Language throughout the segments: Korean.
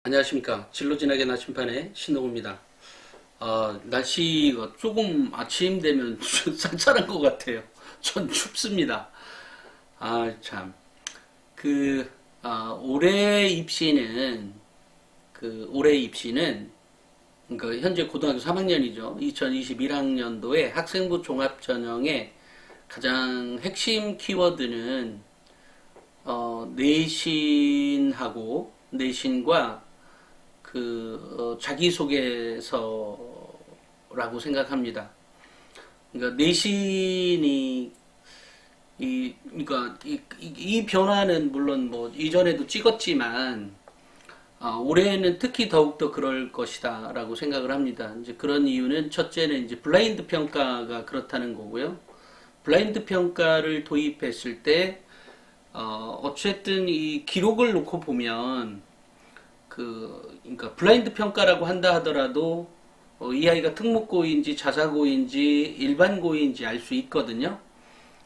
안녕하십니까. 진로진학의 나침판의 신동우입니다. 날씨가 조금 아침 되면 쌀쌀한 것 같아요. 전 춥습니다. 참. 올해 입시는, 그러니까 현재 고등학교 3학년이죠. 2021학년도에 학생부 종합전형의 가장 핵심 키워드는, 내신과 자기소개서라고 생각합니다. 그러니까 내신이 이 변화는 물론 뭐 이전에도 찍었지만 올해는 특히 더욱더 그럴 것이다라고 생각을 합니다. 이제 그런 이유는 첫째는 이제 블라인드 평가가 그렇다는 거고요. 블라인드 평가를 도입했을 때 어쨌든 이 기록을 놓고 보면 그러니까 블라인드 평가라고 한다 하더라도 이 아이가 특목고인지 자사고인지 일반고인지 알 수 있거든요.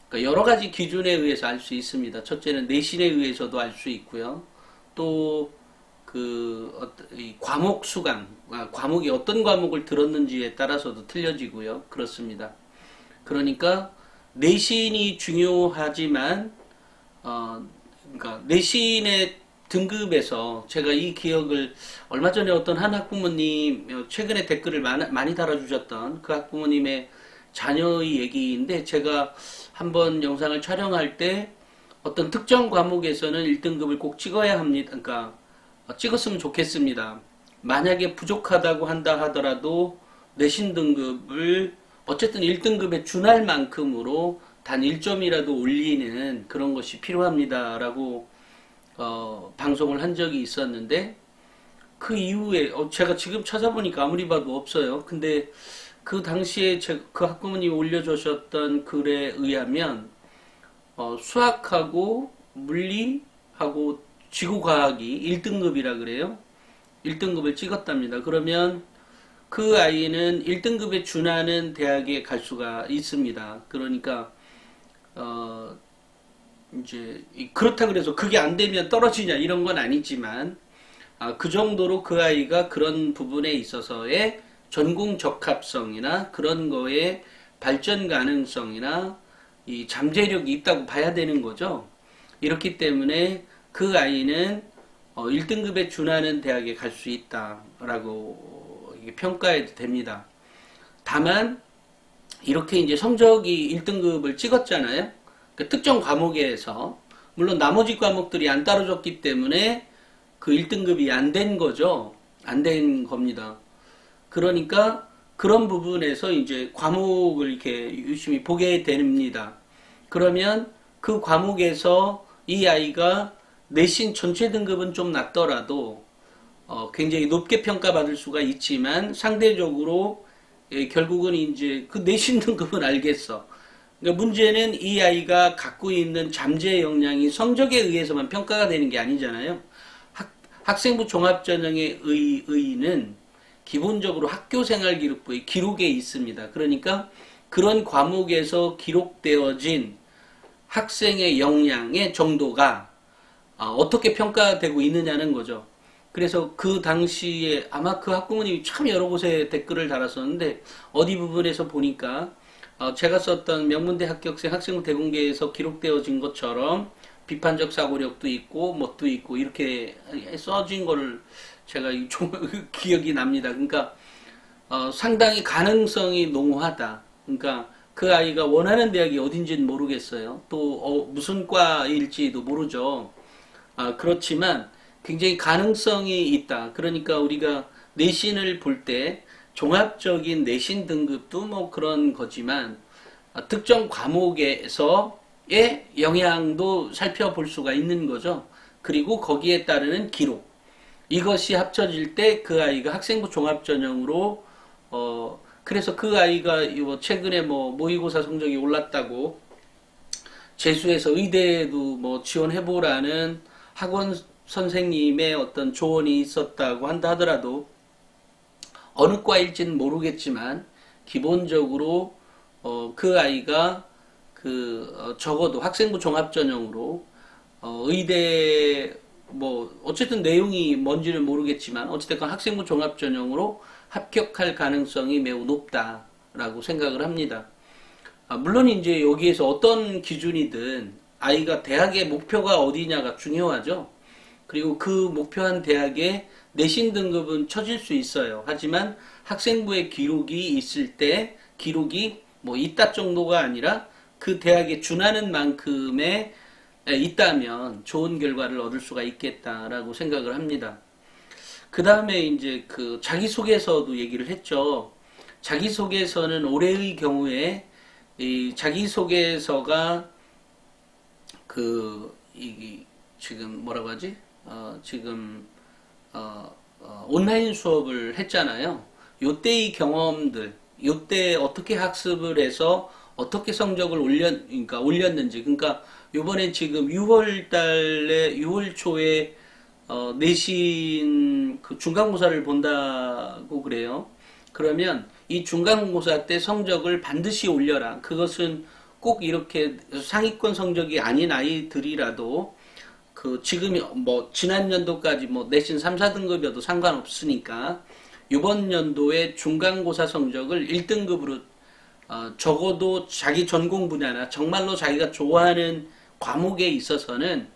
그러니까 여러 가지 기준에 의해서 알 수 있습니다. 첫째는 내신에 의해서도 알 수 있고요. 또 이 과목 수강, 과목이 어떤 과목을 들었는지에 따라서도 틀려지고요. 그렇습니다. 그러니까 내신이 중요하지만 그러니까 내신의 등급에서 제가 이 기억을 얼마 전에 어떤 한 학부모님 최근에 댓글을 많이 달아주셨던 그 학부모님의 자녀의 얘기인데 제가 한번 영상을 촬영할 때 어떤 특정 과목에서는 1등급을 꼭 찍어야 합니다. 그러니까 찍었으면 좋겠습니다. 만약에 부족하다고 한다 하더라도 내신 등급을 어쨌든 1등급에 준할 만큼으로 단 1점이라도 올리는 그런 것이 필요합니다라고 방송을 한 적이 있었는데 그 이후에 제가 지금 찾아보니까 아무리 봐도 없어요. 근데 그 당시에 그 학부모님이 올려주셨던 글에 의하면 수학하고 물리하고 지구과학이 1등급이라 그래요. 1등급을 찍었답니다. 그러면 그 아이는 1등급에 준하는 대학에 갈 수가 있습니다. 그러니까 이제 그렇다 그래서 그게 안 되면 떨어지냐 이런 건 아니지만 그 정도로 그 아이가 그런 부분에 있어서의 전공 적합성이나 그런 거에 발전 가능성이나 이 잠재력이 있다고 봐야 되는 거죠. 이렇기 때문에 그 아이는 1등급에 준하는 대학에 갈 수 있다라고 평가해도 됩니다. 다만 이렇게 이제 성적이 1등급을 찍었잖아요. 그 특정 과목에서 물론 나머지 과목들이 안 따라줬기 때문에 그 1등급이 안 된 거죠. 안 된 겁니다. 그러니까 그런 부분에서 이제 과목을 이렇게 유심히 보게 됩니다. 그러면 그 과목에서 이 아이가 내신 전체 등급은 좀 낮더라도 굉장히 높게 평가받을 수가 있지만 상대적으로 결국은 이제 그 내신 등급은 알겠어. 그러니까 문제는 이 아이가 갖고 있는 잠재 역량이 성적에 의해서만 평가가 되는 게 아니잖아요. 학생부 종합전형의 의의는 기본적으로 학교생활기록부의 기록에 있습니다. 그러니까 그런 과목에서 기록되어진 학생의 역량의 정도가 어떻게 평가되고 있느냐는 거죠. 그래서 그 당시에 아마 그 학부모님이 참 여러 곳에 댓글을 달았었는데 어디 부분에서 보니까 제가 썼던 명문대 합격생 학생부 대공개에서 기록되어진 것처럼 비판적 사고력도 있고 뭣도 있고 이렇게 써진 걸 제가 기억이 납니다. 그러니까 상당히 가능성이 농후하다. 그러니까 그 아이가 원하는 대학이 어딘지는 모르겠어요. 또 무슨 과일지도 모르죠. 그렇지만 굉장히 가능성이 있다. 그러니까 우리가 내신을 볼 때 종합적인 내신 등급도 뭐 그런 거지만 특정 과목에서의 영향도 살펴볼 수가 있는 거죠. 그리고 거기에 따르는 기록. 이것이 합쳐질 때 그 아이가 학생부 종합전형으로 그래서 그 아이가 최근에 뭐 모의고사 성적이 올랐다고 재수해서 의대에도 뭐 지원해보라는 학원 선생님의 어떤 조언이 있었다고 한다 하더라도 어느 과일지는 모르겠지만 기본적으로 그 아이가 적어도 학생부 종합전형으로 의대 뭐 어쨌든 내용이 뭔지는 모르겠지만 어쨌든 학생부 종합전형으로 합격할 가능성이 매우 높다라고 생각을 합니다. 물론 이제 여기에서 어떤 기준이든 아이가 대학의 목표가 어디냐가 중요하죠. 그리고 그 목표한 대학에 내신 등급은 쳐질 수 있어요. 하지만 학생부에 기록이 있을 때 기록이 뭐 있다 정도가 아니라 그 대학에 준하는 만큼의 있다면 좋은 결과를 얻을 수가 있겠다라고 생각을 합니다. 그 다음에 이제 그 자기소개서도 얘기를 했죠. 자기소개서는 올해의 경우에 이 자기소개서가 지금 뭐라고 하지? 지금 온라인 수업을 했잖아요. 요때의 경험들, 요때 어떻게 학습을 해서 어떻게 성적을 올렸는지. 그러니까 요번에 지금 6월 초에 내신 그 중간고사를 본다고 그래요. 그러면 이 중간고사 때 성적을 반드시 올려라. 그것은 꼭 이렇게 상위권 성적이 아닌 아이들이라도 그 지금 뭐 지난 연도까지 뭐 내신 3, 4등급이어도 상관없으니까 이번 연도에 중간고사 성적을 1등급으로 적어도 자기 전공 분야나 정말로 자기가 좋아하는 과목에 있어서는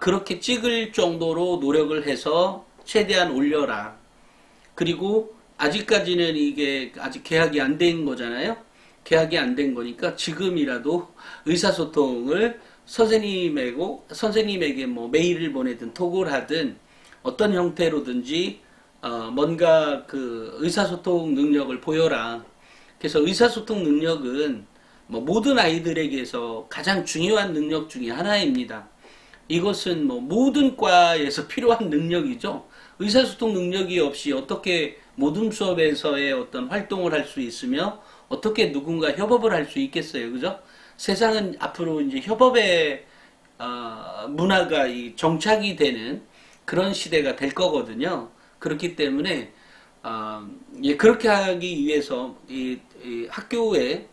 그렇게 찍을 정도로 노력을 해서 최대한 올려라. 그리고 아직까지는 이게 아직 계약이 안 된 거잖아요. 계약이 안 된 거니까 지금이라도 의사소통을 선생님에게 뭐 메일을 보내든 톡을 하든 어떤 형태로든지 뭔가 그 의사소통 능력을 보여라. 그래서 의사소통 능력은 뭐 모든 아이들에게서 가장 중요한 능력 중에 하나입니다. 이것은 뭐 모든 과에서 필요한 능력이죠. 의사소통 능력이 없이 어떻게 모든 수업에서의 어떤 활동을 할 수 있으며 어떻게 누군가 협업을 할 수 있겠어요, 그죠? 세상은 앞으로 이제 협업의 문화가 정착이 되는 그런 시대가 될 거거든요. 그렇기 때문에 그렇게 하기 위해서 이 학교의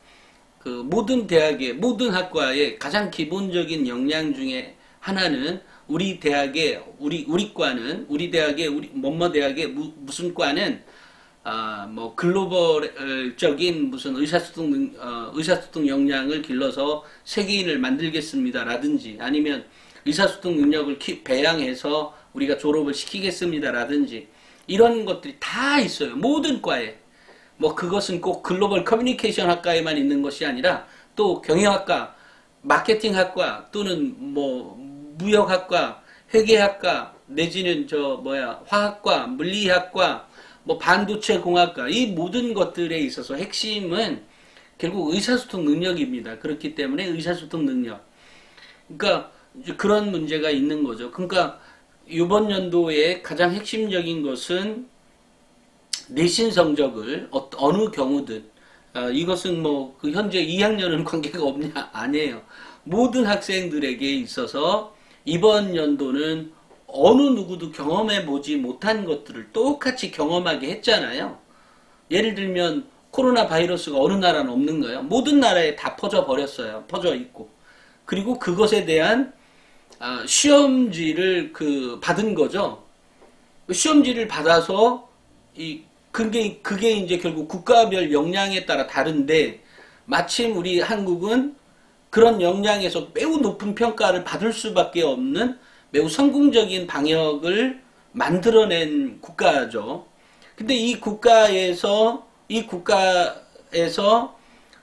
그 모든 대학의 모든 학과의 가장 기본적인 역량 중에 하나는 우리 대학의 우리 대학의 뭐뭐 대학의 무슨 과는 뭐 글로벌적인 무슨 의사소통 역량을 길러서 세계인을 만들겠습니다라든지 아니면 의사소통 능력을 배양해서 우리가 졸업을 시키겠습니다라든지 이런 것들이 다 있어요. 모든 과에. 뭐 그것은 꼭 글로벌 커뮤니케이션 학과에만 있는 것이 아니라 또 경영학과, 마케팅학과 또는 뭐 무역학과, 회계학과 내지는 화학과, 물리학과, 뭐 반도체 공학과 이 모든 것들에 있어서 핵심은 결국 의사소통 능력입니다. 그렇기 때문에 의사소통 능력. 그러니까 그런 문제가 있는 거죠. 그러니까 이번 연도에 가장 핵심적인 것은 내신 성적을 어느 경우든 이것은 뭐 그 현재 2학년은 관계가 없냐 아니에요. 모든 학생들에게 있어서 이번 연도는 어느 누구도 경험해 보지 못한 것들을 똑같이 경험하게 했잖아요. 예를 들면 코로나 바이러스가 어느 나라는 없는 거예요. 모든 나라에 다 퍼져 버렸어요. 퍼져 있고. 그리고 그것에 대한 시험지를 받은 거죠. 시험지를 받아서 그게 이제 결국 국가별 역량에 따라 다른데 마침 우리 한국은 그런 역량에서 매우 높은 평가를 받을 수밖에 없는 매우 성공적인 방역을 만들어낸 국가죠. 근데 이 국가에서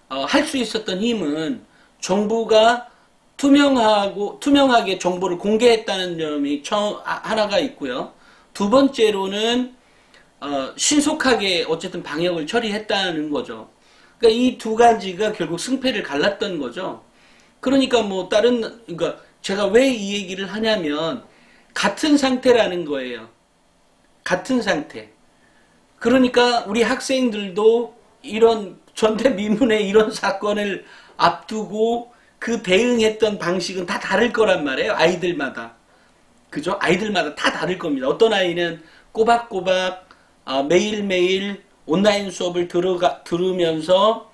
할 수 있었던 힘은 정부가 투명하게 정보를 공개했다는 점이 하나가 있고요. 두 번째로는 신속하게 어쨌든 방역을 처리했다는 거죠. 그러니까 이 두 가지가 결국 승패를 갈랐던 거죠. 그러니까 그러니까 제가 왜 이 얘기를 하냐면 같은 상태라는 거예요. 같은 상태. 그러니까 우리 학생들도 이런 전대미문의 이런 사건을 앞두고 그 대응했던 방식은 다 다를 거란 말이에요. 아이들마다. 그죠? 아이들마다 다 다를 겁니다. 어떤 아이는 꼬박꼬박 매일매일 온라인 수업을 들으면서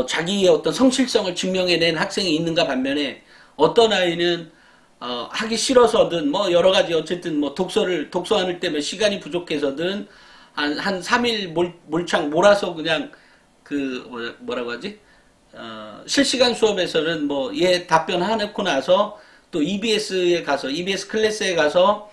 자기의 어떤 성실성을 증명해낸 학생이 있는가 반면에 어떤 아이는 하기 싫어서든 뭐 여러 가지 어쨌든 뭐 독서하는 때문에 시간이 부족해서든 한 3일 몰창 몰아서 그냥 그 뭐라고 하지? 실시간 수업에서는 뭐 얘 답변해놓고 나서 또 EBS에 가서 EBS 클래스에 가서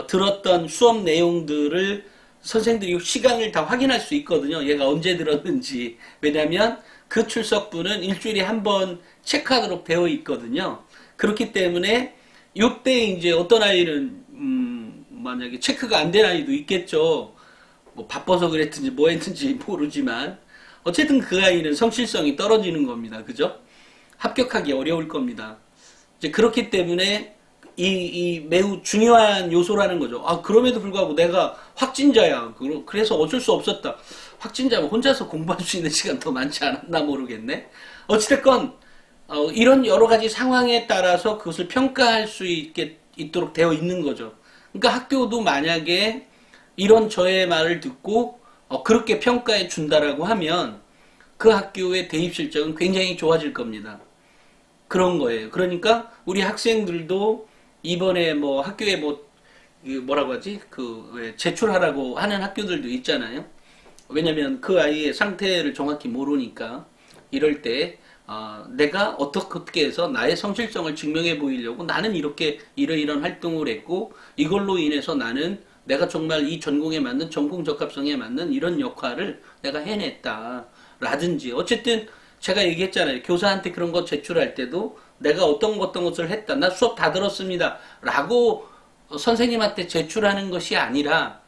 들었던 수업 내용들을 선생들이 시간을 다 확인할 수 있거든요. 얘가 언제 들었는지. 왜냐하면 그 출석부는 일주일에 한 번 체크하도록 되어 있거든요. 그렇기 때문에 이때 이제 어떤 아이는 만약에 체크가 안 된 아이도 있겠죠. 뭐 바빠서 그랬든지 뭐 했든지 모르지만 어쨌든 그 아이는 성실성이 떨어지는 겁니다. 그죠? 합격하기 어려울 겁니다. 이제 그렇기 때문에 이 매우 중요한 요소라는 거죠. 그럼에도 불구하고 내가 확진자야. 그래서 어쩔 수 없었다. 확진자면 혼자서 공부할 수 있는 시간 더 많지 않았나 모르겠네. 어찌됐건 이런 여러 가지 상황에 따라서 그것을 평가할 수 있도록 되어 있는 거죠. 그러니까 학교도 만약에 이런 저의 말을 듣고 그렇게 평가해 준다라고 하면 그 학교의 대입 실적은 굉장히 좋아질 겁니다. 그런 거예요. 그러니까 우리 학생들도 이번에 뭐 학교에 뭐라고 하지? 왜 제출하라고 하는 학교들도 있잖아요. 왜냐면 그 아이의 상태를 정확히 모르니까 이럴 때 내가 어떻게 해서 나의 성실성을 증명해 보이려고 나는 이렇게 이런 활동을 했고 이걸로 인해서 나는 내가 정말 이 전공에 맞는 전공 적합성에 맞는 이런 역할을 내가 해냈다 라든지 어쨌든 제가 얘기했잖아요. 교사한테 그런 거 제출할 때도 내가 어떤 것을 했다. 나 수업 다 들었습니다. 라고 선생님한테 제출하는 것이 아니라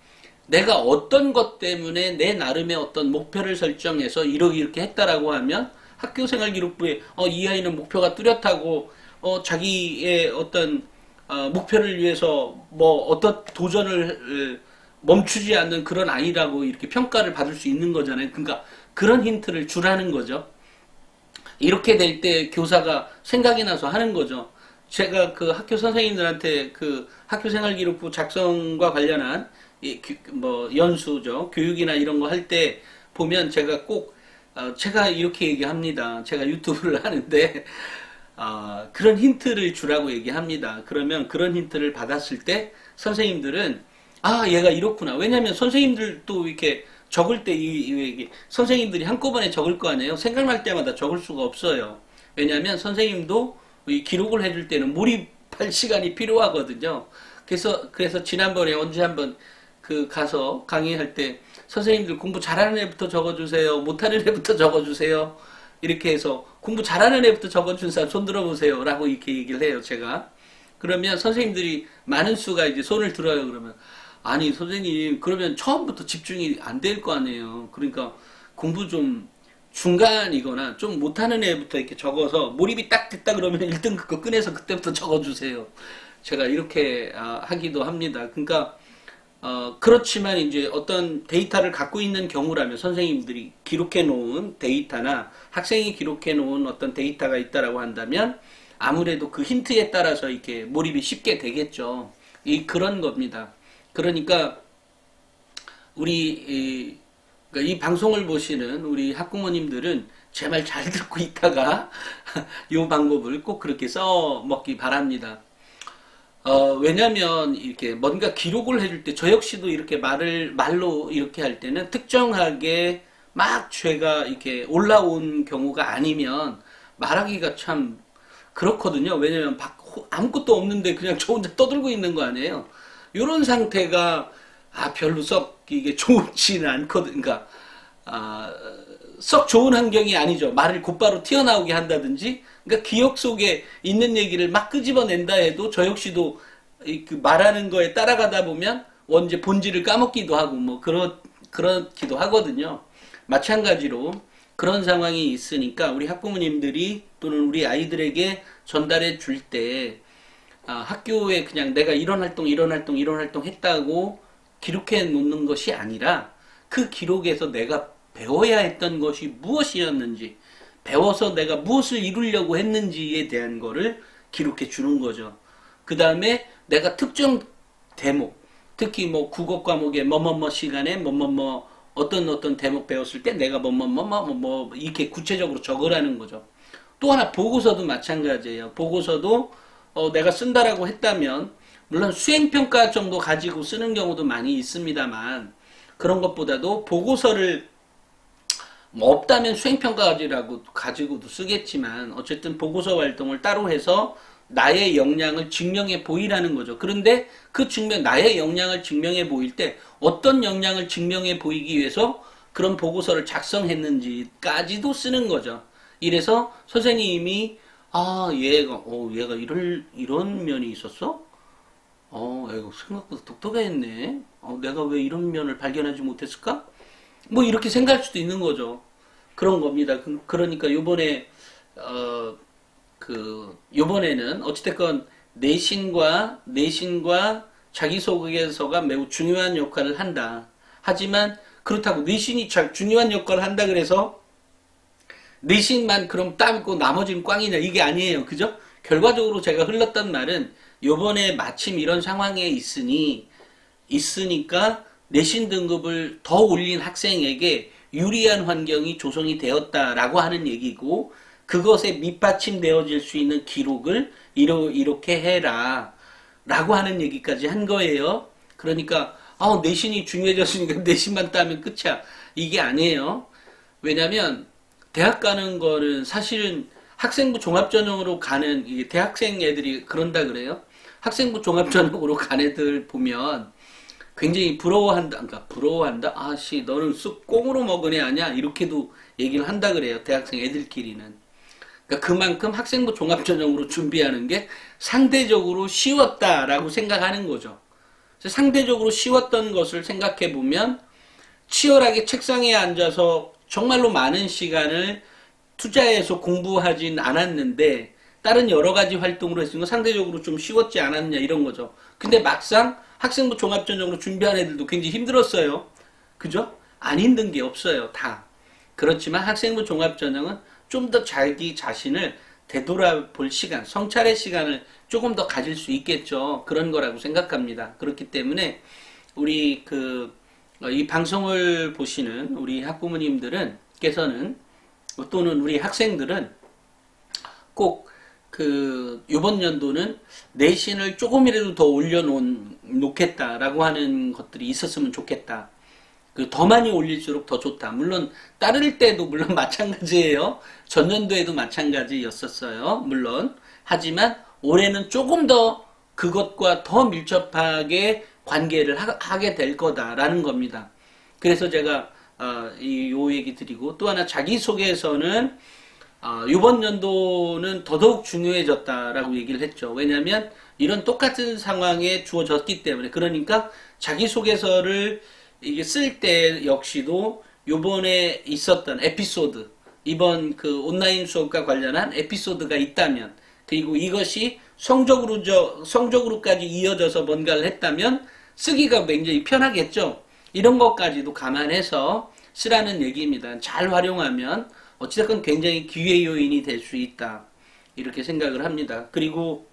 내가 어떤 것 때문에 내 나름의 어떤 목표를 설정해서 이렇게 했다라고 하면 학교생활기록부에 이 아이는 목표가 뚜렷하고 자기의 어떤 목표를 위해서 뭐 어떤 도전을 멈추지 않는 그런 아이라고 이렇게 평가를 받을 수 있는 거잖아요. 그러니까 그런 힌트를 주라는 거죠. 이렇게 될 때 교사가 생각이 나서 하는 거죠. 제가 그 학교 선생님들한테 그 학교생활기록부 작성과 관련한 뭐 연수죠. 교육이나 이런 거 할 때 보면 제가 꼭 제가 이렇게 얘기합니다. 제가 유튜브를 하는데 그런 힌트를 주라고 얘기합니다. 그러면 그런 힌트를 받았을 때 선생님들은 얘가 이렇구나. 왜냐하면 선생님들도 이렇게 적을 때 선생님들이 한꺼번에 적을 거 아니에요. 생각날 때마다 적을 수가 없어요. 왜냐하면 선생님도 이 기록을 해줄 때는 몰입할 시간이 필요하거든요. 그래서 지난번에 언제 한번 가서 강의할 때 선생님들 공부 잘하는 애부터 적어주세요. 못하는 애부터 적어주세요. 이렇게 해서 공부 잘하는 애부터 적어준 사람 손 들어보세요. 라고 이렇게 얘기를 해요, 제가. 그러면 선생님들이 많은 수가 이제 손을 들어요. 그러면 아니 선생님 그러면 처음부터 집중이 안 될 거 아니에요. 그러니까 공부 좀 중간이거나 좀 못하는 애부터 이렇게 적어서 몰입이 딱 됐다 그러면 1등 그거 꺼내서 그때부터 적어주세요. 제가 이렇게 하기도 합니다. 그러니까 그렇지만 이제 어떤 데이터를 갖고 있는 경우라면 선생님들이 기록해 놓은 데이터나 학생이 기록해 놓은 어떤 데이터가 있다라고 한다면 아무래도 그 힌트에 따라서 이렇게 몰입이 쉽게 되겠죠. 그런 겁니다. 그러니까 이 방송을 보시는 우리 학부모님들은 제 말 잘 듣고 있다가 이 방법을 꼭 그렇게 써먹기 바랍니다. 왜냐면 이렇게 뭔가 기록을 해줄 때 저 역시도 이렇게 말로 이렇게 할 때는 특정하게 막 죄가 이렇게 올라온 경우가 아니면 말하기가 참 그렇거든요. 왜냐면 아무것도 없는데 그냥 저 혼자 떠들고 있는 거 아니에요. 이런 상태가 별로 썩 이게 좋지는 않거든. 그러니까 썩 좋은 환경이 아니죠. 말을 곧바로 튀어나오게 한다든지. 그러니까 기억 속에 있는 얘기를 막 끄집어낸다 해도 저 역시도 그 말하는 거에 따라가다 보면 원제 본질을 까먹기도 하고 뭐 그렇기도 하거든요. 마찬가지로 그런 상황이 있으니까 우리 학부모님들이 또는 우리 아이들에게 전달해 줄 때 학교에 그냥 내가 이런 활동 했다고 기록해 놓는 것이 아니라 그 기록에서 내가 배워야 했던 것이 무엇이었는지, 배워서 내가 무엇을 이루려고 했는지에 대한 거를 기록해 주는 거죠. 그 다음에 내가 특정 대목, 특히 뭐 국어 과목의 뭐뭐뭐 시간에 뭐뭐뭐 어떤 대목 배웠을 때 내가 이렇게 구체적으로 적으라는 거죠. 또 하나 보고서도 마찬가지예요. 보고서도 내가 쓴다라고 했다면 물론 수행평가 정도 가지고 쓰는 경우도 많이 있습니다만 그런 것보다도 보고서를 뭐 없다면 수행평가지라고 가지고도 쓰겠지만 어쨌든 보고서 활동을 따로 해서 나의 역량을 증명해 보이라는 거죠. 그런데 그 나의 역량을 증명해 보일 때 어떤 역량을 증명해 보이기 위해서 그런 보고서를 작성했는지까지도 쓰는 거죠. 이래서 선생님이 얘가 이런 면이 있었어? 얘가 생각보다 똑똑했네. 내가 왜 이런 면을 발견하지 못했을까? 뭐 이렇게 생각할 수도 있는 거죠. 그런 겁니다. 그러니까 요번에는 어찌됐건 내신과 자기소개서가 매우 중요한 역할을 한다. 하지만 그렇다고 내신이 중요한 역할을 한다 그래서 내신만 그럼 따고 나머지는 꽝이냐 이게 아니에요. 그죠? 결과적으로 제가 흘렀던 말은 요번에 마침 이런 상황에 있으니까 내신 등급을 더 올린 학생에게 유리한 환경이 조성이 되었다라고 하는 얘기고 그것에 밑받침되어질 수 있는 기록을 이렇게 해라 라고 하는 얘기까지 한 거예요. 그러니까 내신이 중요해졌으니까 내신만 따면 끝이야. 이게 아니에요. 왜냐면 대학 가는 거는 사실은 학생부 종합전형으로 가는 이게 대학생 애들이 그런다 그래요. 학생부 종합전형으로 간 애들 보면 굉장히 부러워한다. 아씨, 너는 쑥 꽁으로 먹은 애 아니야? 이렇게도 얘기를 한다 그래요. 대학생 애들끼리는. 그러니까 그만큼 학생부 종합전형으로 준비하는 게 상대적으로 쉬웠다라고 생각하는 거죠. 상대적으로 쉬웠던 것을 생각해 보면 치열하게 책상에 앉아서 정말로 많은 시간을 투자해서 공부하진 않았는데 다른 여러 가지 활동으로 했으면 상대적으로 좀 쉬웠지 않았냐 이런 거죠. 근데 막상 학생부 종합전형으로 준비한 애들도 굉장히 힘들었어요. 그죠? 안 힘든 게 없어요. 다. 그렇지만 학생부 종합전형은 좀 더 자기 자신을 되돌아볼 시간, 성찰의 시간을 조금 더 가질 수 있겠죠. 그런 거라고 생각합니다. 그렇기 때문에 우리 이 방송을 보시는 우리 학부모님들께서는 또는 우리 학생들은 꼭 이번 연도는 내신을 조금이라도 더 올려놓겠다라고 하는 것들이 있었으면 좋겠다. 더 많이 올릴수록 더 좋다. 물론 따를 때도 물론 마찬가지예요. 전년도에도 마찬가지였었어요. 물론. 하지만 올해는 조금 더 그것과 더 밀접하게 관계를 하게 될 거다라는 겁니다. 그래서 제가 요 얘기 드리고 또 하나 자기소개서는 이번 연도는 더더욱 중요해졌다라고 얘기를 했죠. 왜냐하면 이런 똑같은 상황에 주어졌기 때문에. 그러니까 자기소개서를 이게 쓸 때 역시도 요번에 있었던 에피소드, 이번 온라인 수업과 관련한 에피소드가 있다면, 그리고 이것이 성적으로까지 이어져서 뭔가를 했다면 쓰기가 굉장히 편하겠죠. 이런 것까지도 감안해서 쓰라는 얘기입니다. 잘 활용하면 어찌됐건 굉장히 기회 요인이 될 수 있다. 이렇게 생각을 합니다. 그리고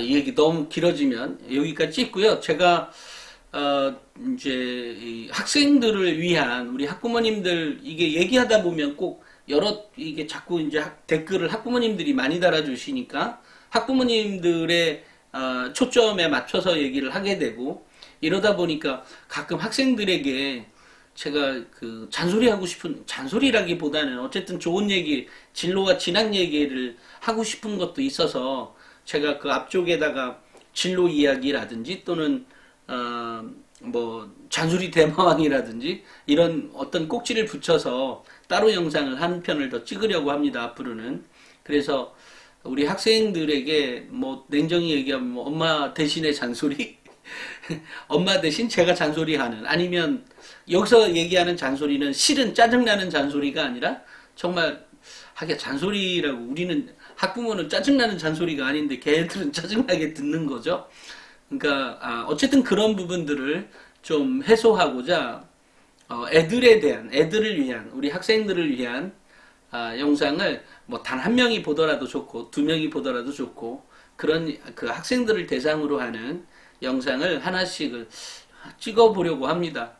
이 얘기 너무 길어지면 여기까지 찍고요. 제가 이제 이 학생들을 위한 우리 학부모님들 이게 얘기하다 보면 꼭 이게 자꾸 이제 댓글을 학부모님들이 많이 달아주시니까 학부모님들의 초점에 맞춰서 얘기를 하게 되고 이러다 보니까 가끔 학생들에게 제가 잔소리하고 싶은, 잔소리라기보다는 어쨌든 좋은 얘기, 진로와 진학 얘기를 하고 싶은 것도 있어서 제가 앞쪽에다가 진로 이야기라든지 또는 뭐 잔소리 대마왕이라든지 이런 어떤 꼭지를 붙여서 따로 영상을 한 편을 더 찍으려고 합니다. 앞으로는. 그래서 우리 학생들에게 뭐 냉정히 얘기하면 뭐 엄마 대신에 잔소리? 엄마 대신 제가 잔소리하는, 아니면 여기서 얘기하는 잔소리는 실은 짜증나는 잔소리가 아니라 정말 하게 잔소리라고, 우리는 학부모는 짜증나는 잔소리가 아닌데 걔들은 짜증나게 듣는 거죠. 그러니까 어쨌든 그런 부분들을 좀 해소하고자 애들을 위한, 우리 학생들을 위한 영상을 뭐 단 한 명이 보더라도 좋고 두 명이 보더라도 좋고 그런 학생들을 대상으로 하는 영상을 하나씩 찍어 보려고 합니다.